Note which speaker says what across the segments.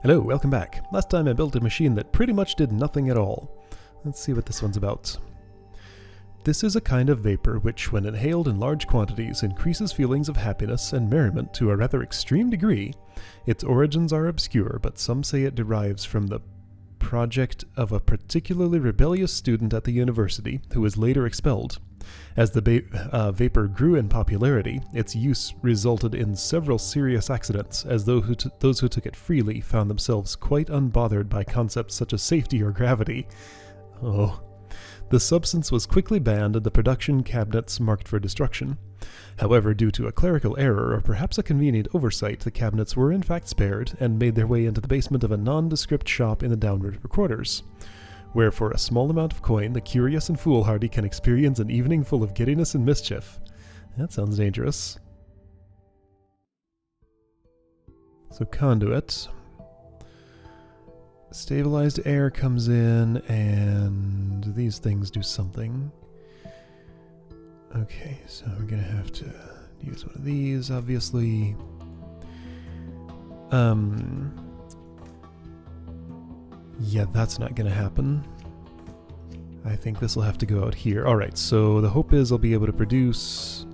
Speaker 1: Hello, welcome back. Last time I built a machine that pretty much did nothing at all. Let's see what this one's about. This is a kind of vapor which, when inhaled in large quantities, increases feelings of happiness and merriment to a rather extreme degree. Its origins are obscure, but some say it derives from the project of a particularly rebellious student at the university who was later expelled. As the vapor grew in popularity, its use resulted in several serious accidents, as those who took it freely found themselves quite unbothered by concepts such as safety or gravity. Oh. The substance was quickly banned and the production cabinets marked for destruction. However, due to a clerical error or perhaps a convenient oversight, the cabinets were in fact spared and made their way into the basement of a nondescript shop in the downriver quarters, where for a small amount of coin, the curious and foolhardy can experience an evening full of giddiness and mischief. That sounds dangerous. So conduit. Stabilized air comes in, and these things do something. Okay, so we're gonna have to use one of these, obviously. Yeah, that's not gonna happen. I think this will have to go out here. Alright, so the hope is I'll be able to produce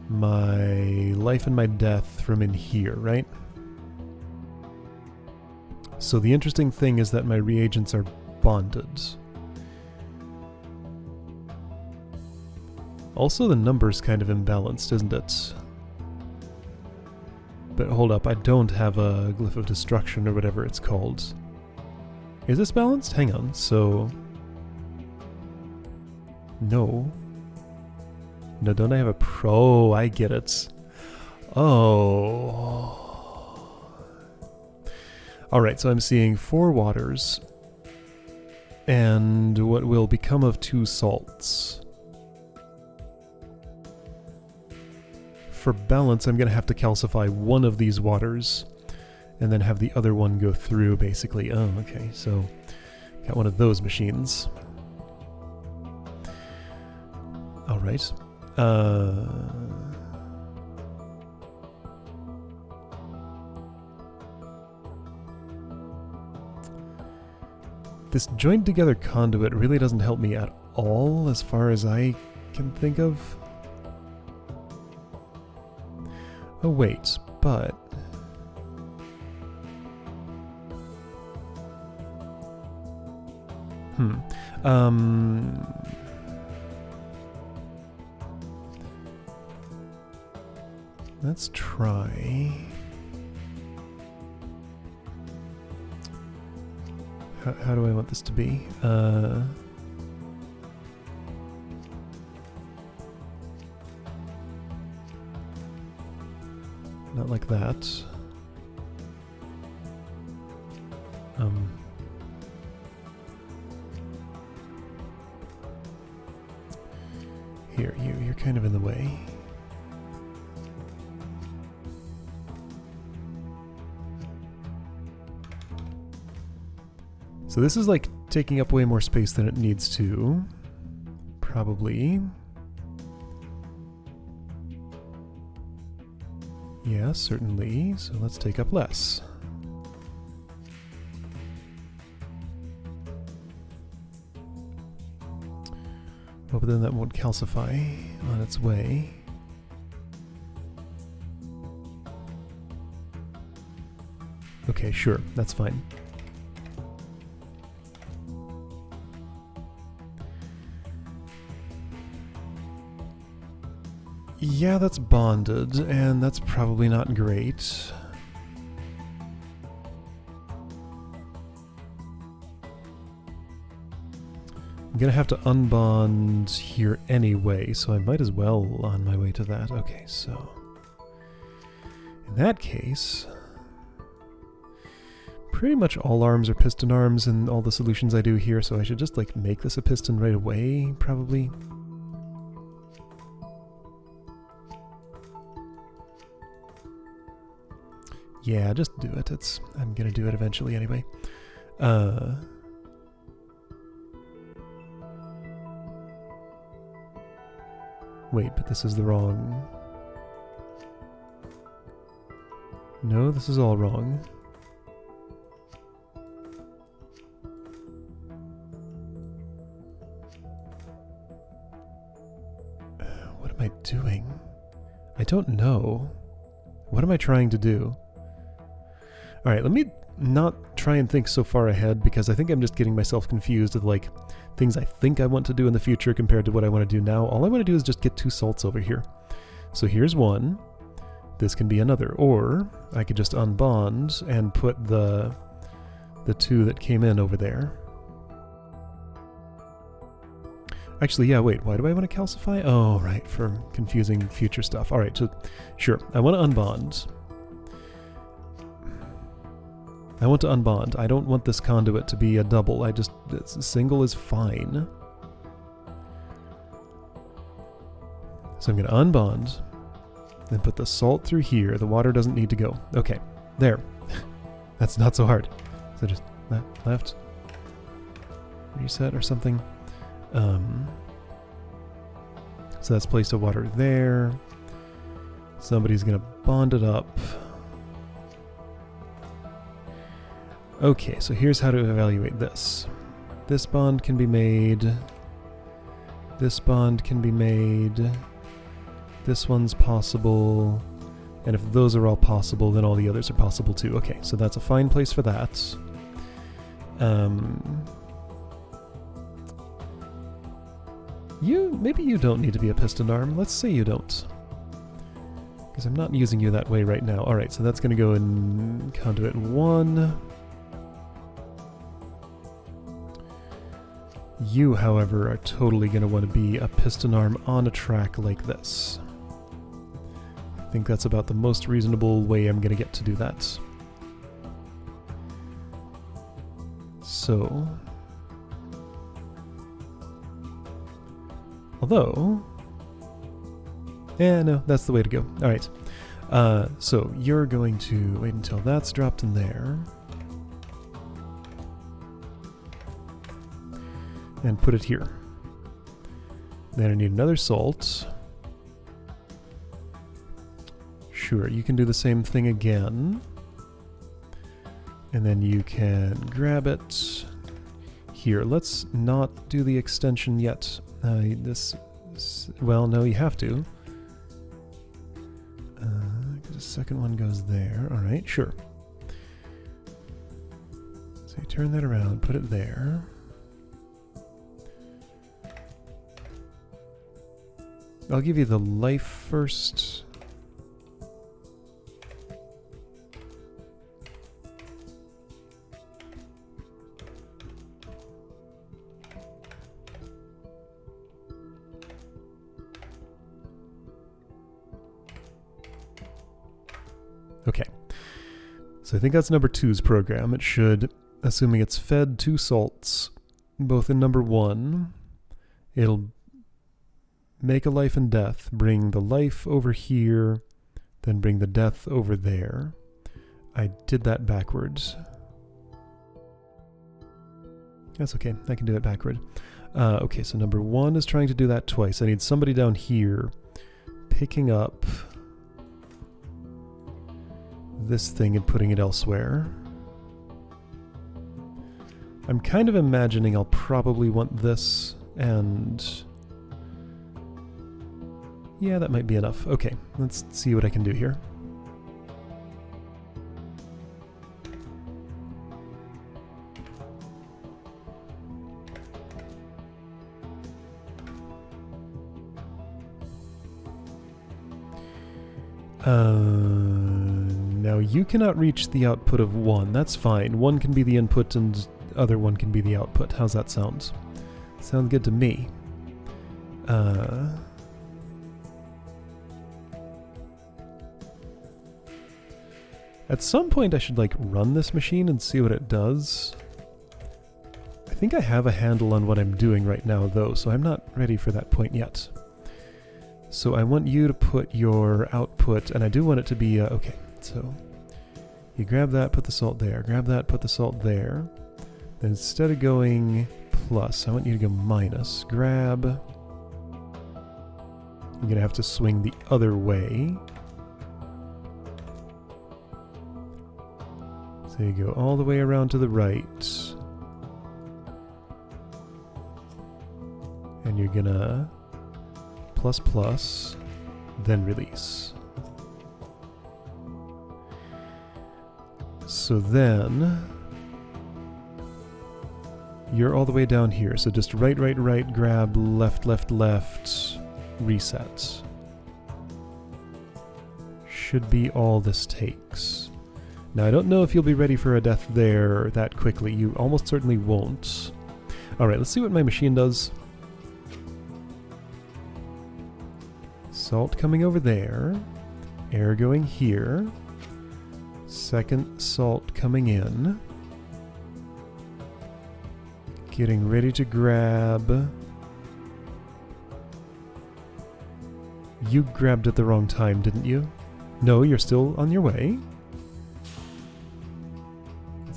Speaker 1: my life and my death from in here, right? So the interesting thing is that my reagents are bonded. Also, the number's kind of imbalanced, isn't it? But hold up, I don't have a glyph of destruction or whatever it's called. Is this balanced? Hang on, so... No. No, don't I have a pro? I get it. Oh... Alright, so I'm seeing 4 waters, and what will become of 2 salts. For balance, I'm going to have to calcify one of these waters, and then have the other one go through, basically. Oh, okay, so got one of those machines. Alright. This joined together conduit really doesn't help me at all, as far as I can think of. Oh wait, but... Let's try... How do I want this to be? Not like that. Here, you're kind of in the way. So this is like taking up way more space than it needs to. Probably. Yeah, certainly. So let's take up less. Oh, but then that won't calcify on its way. Okay, sure, that's fine. Yeah, that's bonded, and that's probably not great. I'm gonna have to unbond here anyway, so I might as well on my way to that. Okay, so... in that case... pretty much all arms are piston arms in all the solutions I do here, so I should just, like, make this a piston right away, probably. Yeah, just do it. I'm gonna do it eventually anyway. Wait, but this is the wrong... No, this is all wrong. What am I doing? I don't know. What am I trying to do? Alright, let me not try and think so far ahead, because I think I'm just getting myself confused with, like, things I think I want to do in the future compared to what I want to do now. All I want to do is just get 2 salts over here. So here's one. This can be another. Or I could just unbond and put the 2 that came in over there. Actually, yeah, wait, why do I want to calcify? Oh, right, for confusing future stuff. Alright, so, sure, I want to unbond. I want to unbond. I don't want this conduit to be a double. Single is fine. So I'm going to unbond, then put the salt through here. The water doesn't need to go. Okay, there. That's not so hard. So just left, reset or something. So that's placed a water there. Somebody's going to bond it up. Okay, so here's how to evaluate this. This bond can be made. This bond can be made. This one's possible. And if those are all possible, then all the others are possible too. Okay, so that's a fine place for that. Maybe you don't need to be a piston arm. Let's say you don't. Because I'm not using you that way right now. Alright, so that's going to go in conduit 1. You, however, are totally going to want to be a piston arm on a track like this. I think that's about the most reasonable way I'm going to get to do that. So... although... yeah, no, that's the way to go. Alright. So, you're going to wait until that's dropped in there. And put it here. Then I need another salt. Sure, you can do the same thing again. And then you can grab it. Here, let's not do the extension yet. Well, no, you have to. The second one goes there. Alright, sure. So you turn that around, put it there. I'll give you the life first. Okay. So I think that's number 2's program. It should, assuming it's fed 2 salts, both in number 1, it'll make a life and death, bring the life over here, then bring the death over there. I did that backwards. That's okay, I can do it backward. Okay, so number 1 is trying to do that twice. I need somebody down here picking up this thing and putting it elsewhere. I'm kind of imagining I'll probably want this, and yeah, that might be enough. Okay, let's see what I can do here. Now you cannot reach the output of 1. That's fine. 1 can be the input and other one can be the output. How's that sound? Sounds good to me. At some point I should like run this machine and see what it does. I think I have a handle on what I'm doing right now though, so I'm not ready for that point yet. So I want you to put your output, and I do want it to be, okay, so you grab that, put the salt there, grab that, put the salt there. Then instead of going plus, I want you to go minus. Grab. You're going to have to swing the other way. So you go all the way around to the right. And you're gonna plus plus, then release. So then you're all the way down here. So just right, right, right, grab, left, left, left, reset. Should be all this takes. Now I don't know if you'll be ready for a death there that quickly. You almost certainly won't. Alright, let's see what my machine does. Salt coming over there. Air going here. Second salt coming in. Getting ready to grab. You grabbed at the wrong time, didn't you? No, you're still on your way.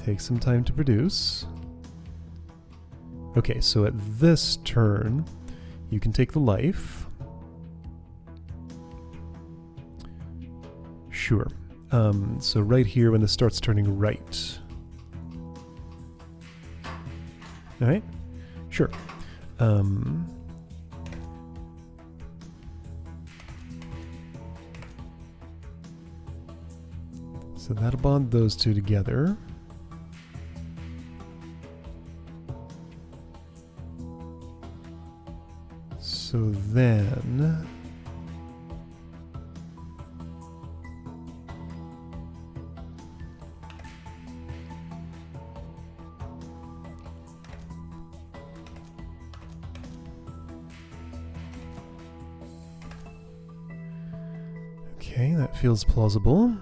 Speaker 1: Take some time to produce. Okay, so at this turn, you can take the life. Sure. So right here when this starts turning right. Alright? Sure. So that'll bond those two together. So then... Okay, that feels plausible.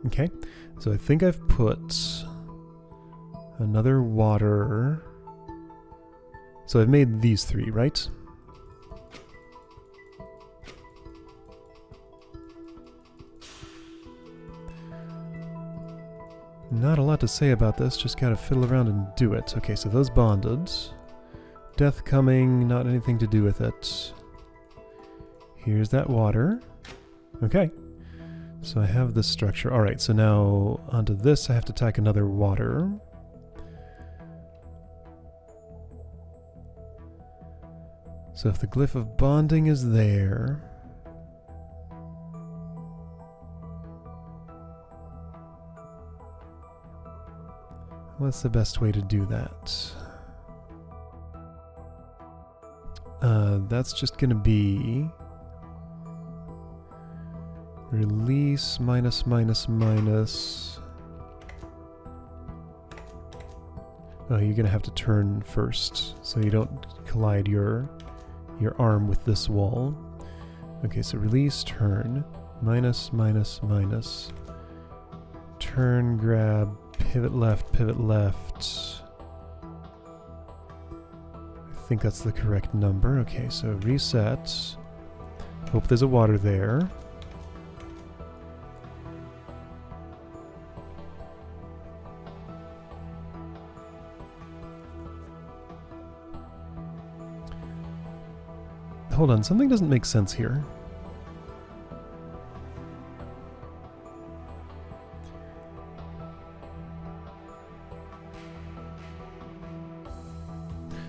Speaker 1: Okay, so I think I've put another water. So I've made these three, right? Not a lot to say about this, just gotta fiddle around and do it. Okay, so those bonded. Death coming, not anything to do with it. Here's that water. Okay. So I have this structure. Alright, so now onto this I have to tack another water. So if the glyph of bonding is there... What's the best way to do that? That's just gonna be... Release minus minus minus. Oh, you're gonna have to turn first, so you don't collide your arm with this wall. Okay, so release, turn, minus minus minus. Turn, grab, pivot left, pivot left. I think that's the correct number. Okay, so reset. Hope there's a water there. Hold on, something doesn't make sense here.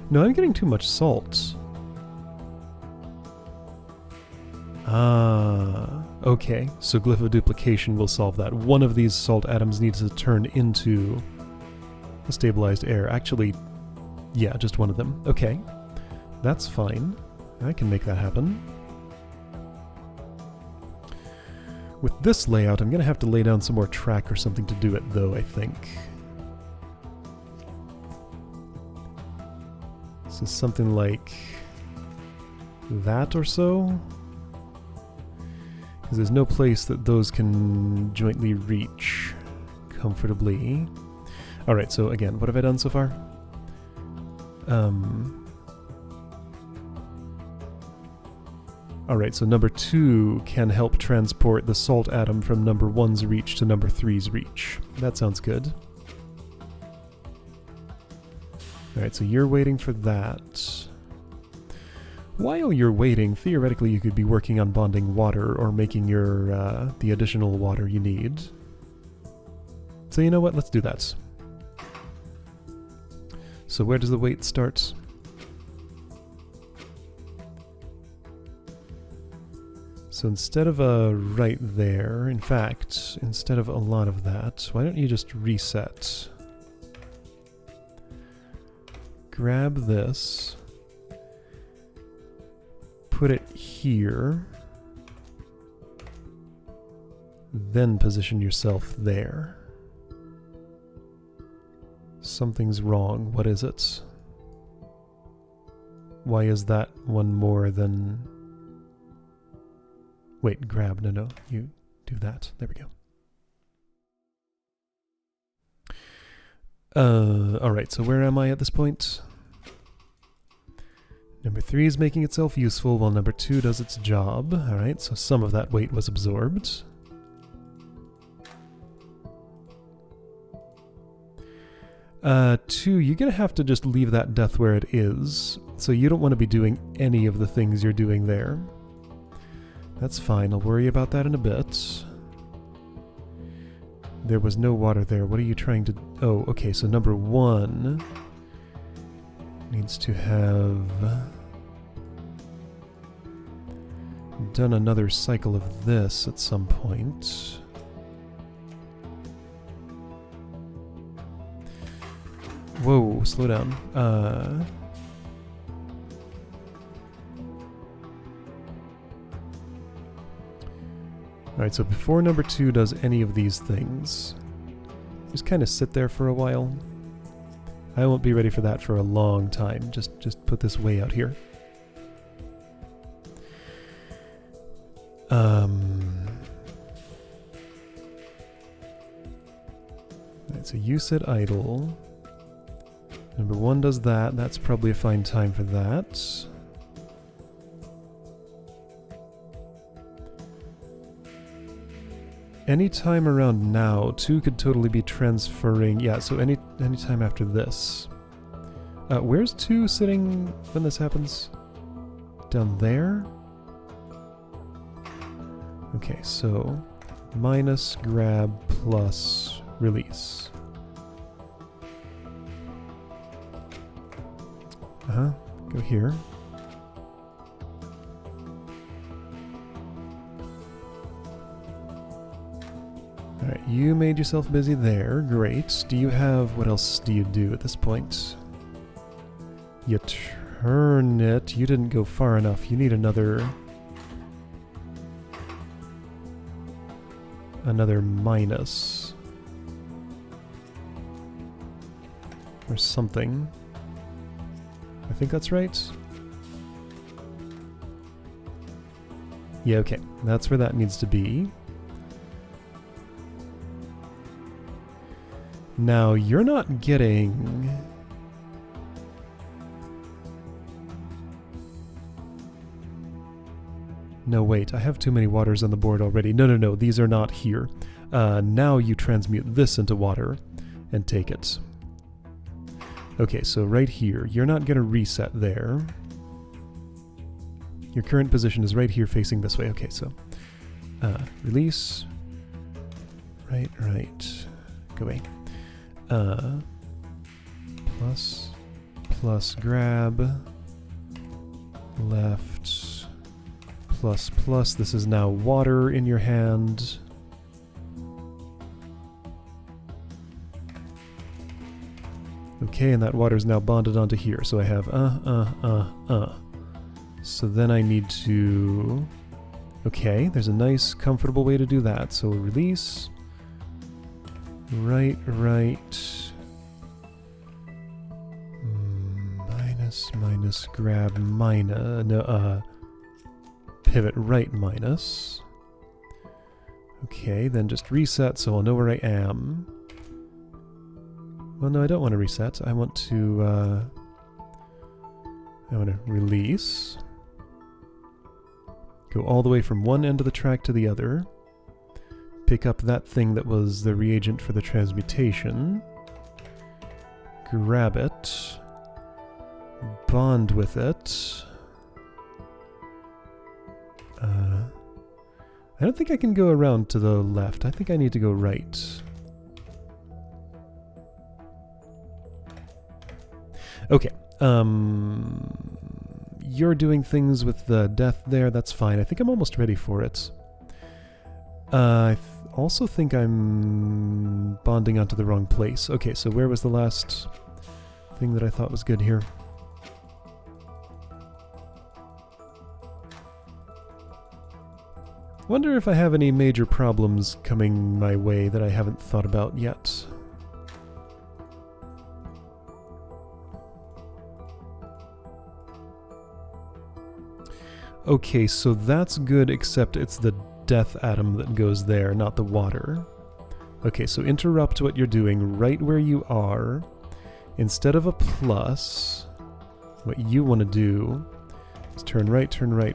Speaker 1: No, I'm getting too much salt. Ah, okay. So glyph of duplication will solve that. One of these salt atoms needs to turn into a stabilized air. Actually, yeah, just one of them. Okay, that's fine. I can make that happen. With this layout, I'm going to have to lay down some more track or something to do it, though, I think. So something like that or so? Because there's no place that those can jointly reach comfortably. Alright, so again, what have I done so far? Alright, so number 2 can help transport the salt atom from number 1's reach to number 3's reach. That sounds good. Alright, so you're waiting for that. While you're waiting, theoretically you could be working on bonding water or making your the additional water you need. So you know what? Let's do that. So where does the wait start? So instead of right there, in fact, instead of a lot of that, why don't you just reset? Grab this, put it here, then position yourself there. Something's wrong. What is it? Why is that one more than... Wait, grab. No, you do that. There we go. Alright, so where am I at this point? Number 3 is making itself useful while number 2 does its job. Alright, so some of that weight was absorbed. Two, you're gonna have to just leave that death where it is. So you don't want to be doing any of the things you're doing there. That's fine, I'll worry about that in a bit. There was no water there. What are you trying to... Oh, okay, so number 1 needs to have done another cycle of this at some point. Whoa, slow down. Alright, so before number 2 does any of these things, just kind of sit there for a while. I won't be ready for that for a long time. Just put this way out here. Alright, so you sit idle. Number 1 does that. That's probably a fine time for that. Any time around now, 2 could totally be transferring. Yeah, so any time after this. Where's 2 sitting when this happens? Down there? Okay, so minus grab plus release. Go here. Alright, you made yourself busy there. Great. Do you have... What else do you do at this point? You turn it. You didn't go far enough. You need another... Another minus. Or something. I think that's right. Yeah, okay. That's where that needs to be. Now, you're not getting... No, wait. I have too many waters on the board already. No. These are not here. Now you transmute this into water and take it. Okay, so right here. You're not going to reset there. Your current position is right here facing this way. Okay, so release. Right. Go away. Plus grab. Left. Plus. This is now water in your hand. Okay, and that water is now bonded onto here. So I have So then I need to... Okay, there's a nice, comfortable way to do that. So release. Right. Minus, grab, pivot right minus. Okay, then just reset so I'll know where I am. Well, no, I don't want to reset. I want to release. Go all the way from one end of the track to the other. Pick up that thing that was the reagent for the transmutation. Grab it. Bond with it. I don't think I can go around to the left. I think I need to go right. Okay. You're doing things with the death there. That's fine. I think I'm almost ready for it. I also think I'm bonding onto the wrong place. Okay, so where was the last thing that I thought was good here? Wonder if I have any major problems coming my way that I haven't thought about yet. Okay, so that's good, except it's the death atom that goes there, not the water. Okay, so interrupt what you're doing right where you are. Instead of a plus, what you want to do is turn right,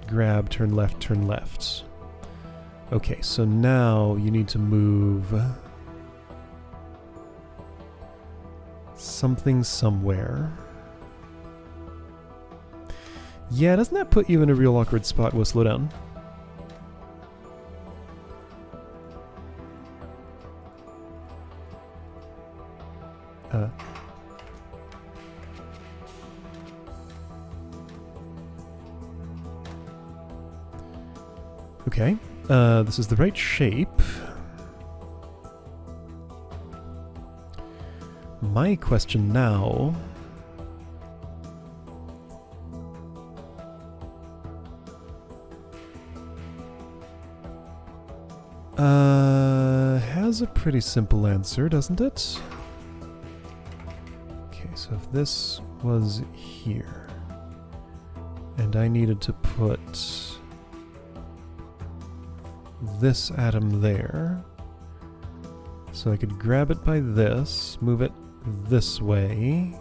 Speaker 1: grab, turn left. Okay, so now you need to move something somewhere. Yeah, doesn't that put you in a real awkward spot? We'll slow down. Okay, this is the right shape. My question now... has a pretty simple answer, doesn't it? Okay, so if this was here, and I needed to put this atom there, so I could grab it by this, move it this way,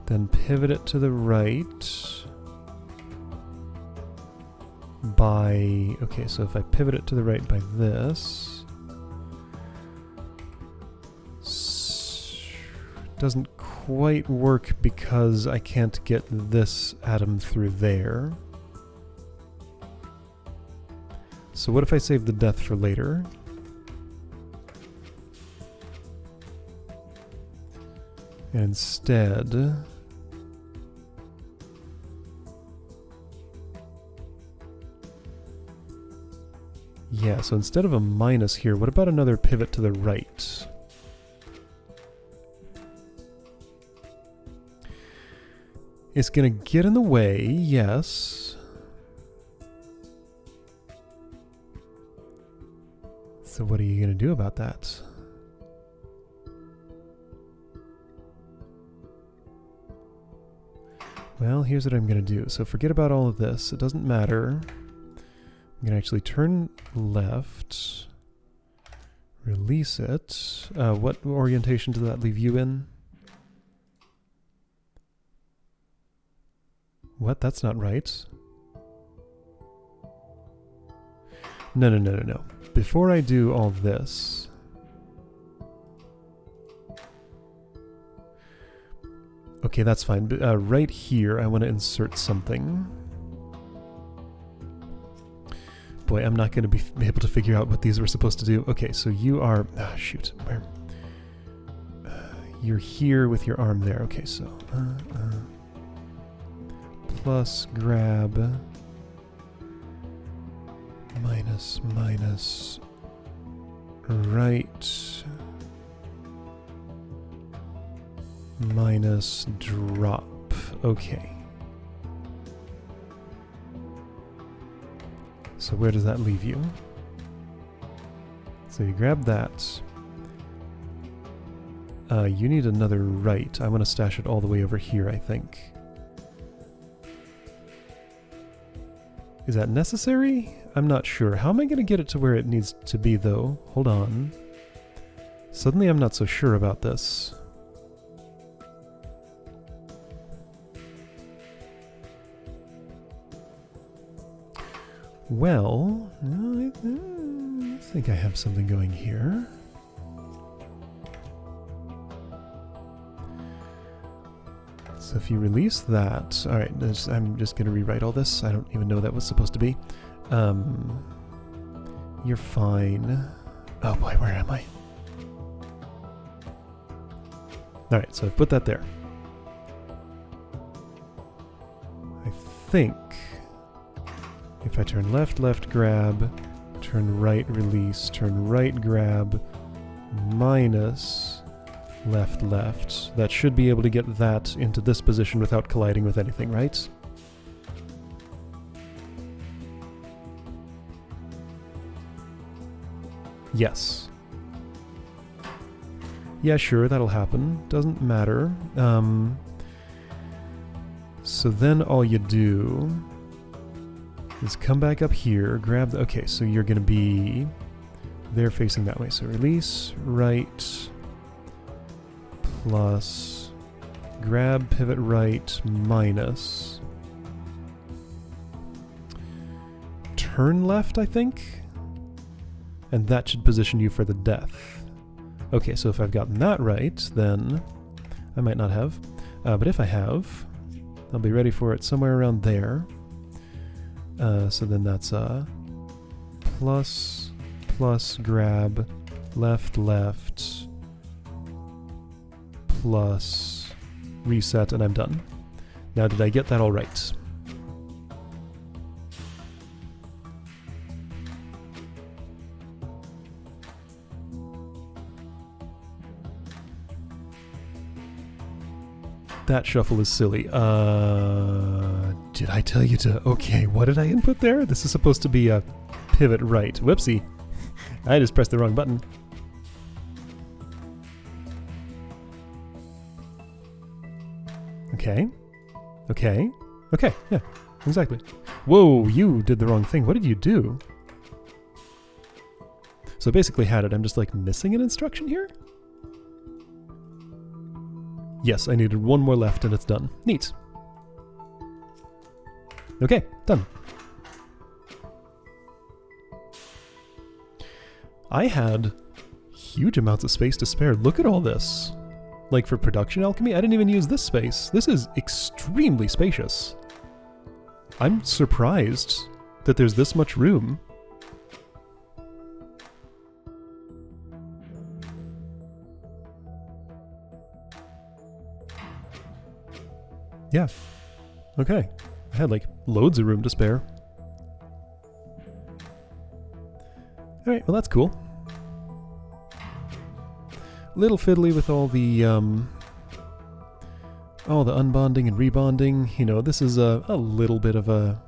Speaker 1: then pivot it to the right by... okay, so if I pivot it to the right by this... doesn't quite work because I can't get this atom through there. So what if I save the death for later? And instead... yeah, so instead of a minus here, what about another pivot to the right? It's gonna get in the way, yes. So what are you gonna do about that? Well, here's what I'm gonna do. So forget about all of this. It doesn't matter. I'm gonna actually turn left, release it. What orientation does that leave you in? What? That's not right. No. Before I do all this... okay, that's fine. Right here, I want to insert something. Boy, I'm not going to be able to figure out what these were supposed to do. Okay, so you are... shoot. Where? You're here with your arm there. Okay, so... plus grab... minus right... minus drop. Okay. So where does that leave you? So you grab that. You need another right. I want to stash it all the way over here, I think. Is that necessary? I'm not sure. How am I going to get it to where it needs to be, though? Hold on. Suddenly I'm not so sure about this. Well, I think I have something going here. So So if you release that... Alright, I'm just going to rewrite all this. I don't even know what that was supposed to be. You're fine. Oh boy, where am I? Alright, so I've put that there. I think if I turn left, left, grab, turn right, release, turn right, grab, minus left, left, that should be able to get that into this position without colliding with anything, right? Yes. Yeah, sure, that'll happen. Doesn't matter. So then all you do is come back up here, grab the... Okay, so you're going to be... They're facing that way. So release, right, plus, grab, pivot right, minus. Turn left, I think? And that should position you for the death. Okay, so if I've gotten that right, then I might not have. But if I have, I'll be ready for it somewhere around there. So then that's plus, plus, grab, left, left, plus, reset, and I'm done. Now, did I get that all right? That shuffle is silly. Did I tell you to... Okay, what did I input there? This is supposed to be a pivot right. Whoopsie. I just pressed the wrong button. Okay. Okay. Okay, yeah, exactly. Whoa, you did the wrong thing. What did you do? So I basically had it. I'm just like missing an instruction here? Yes, I needed one more left and it's done. Neat. Okay, done. I had huge amounts of space to spare. Look at all this. Like for production alchemy, I didn't even use this space. This is extremely spacious. I'm surprised that there's this much room. Yeah. Okay. I had like loads of room to spare. Alright, well that's cool. Little fiddly with all the unbonding and rebonding. You know, this is a little bit of a...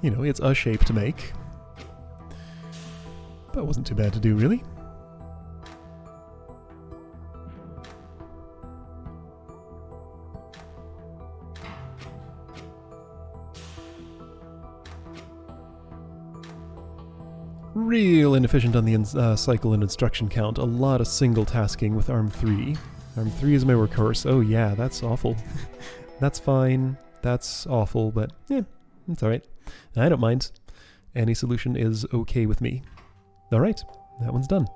Speaker 1: You know, it's a shape to make. But it wasn't too bad to do, really. Real inefficient on the cycle and instruction count. A lot of single tasking with ARM 3. ARM 3 is my workhorse. Oh yeah, that's awful. That's fine. That's awful, but yeah, it's alright. I don't mind. Any solution is okay with me. Alright, that one's done.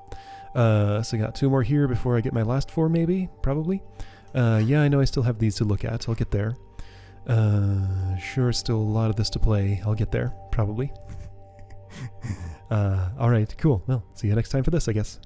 Speaker 1: So I got 2 more here before I get my last 4 maybe, probably. Yeah, I know I still have these to look at. I'll get there. Sure, still a lot of this to play. I'll get there, probably. Alright, cool. Well, see you next time for this, I guess.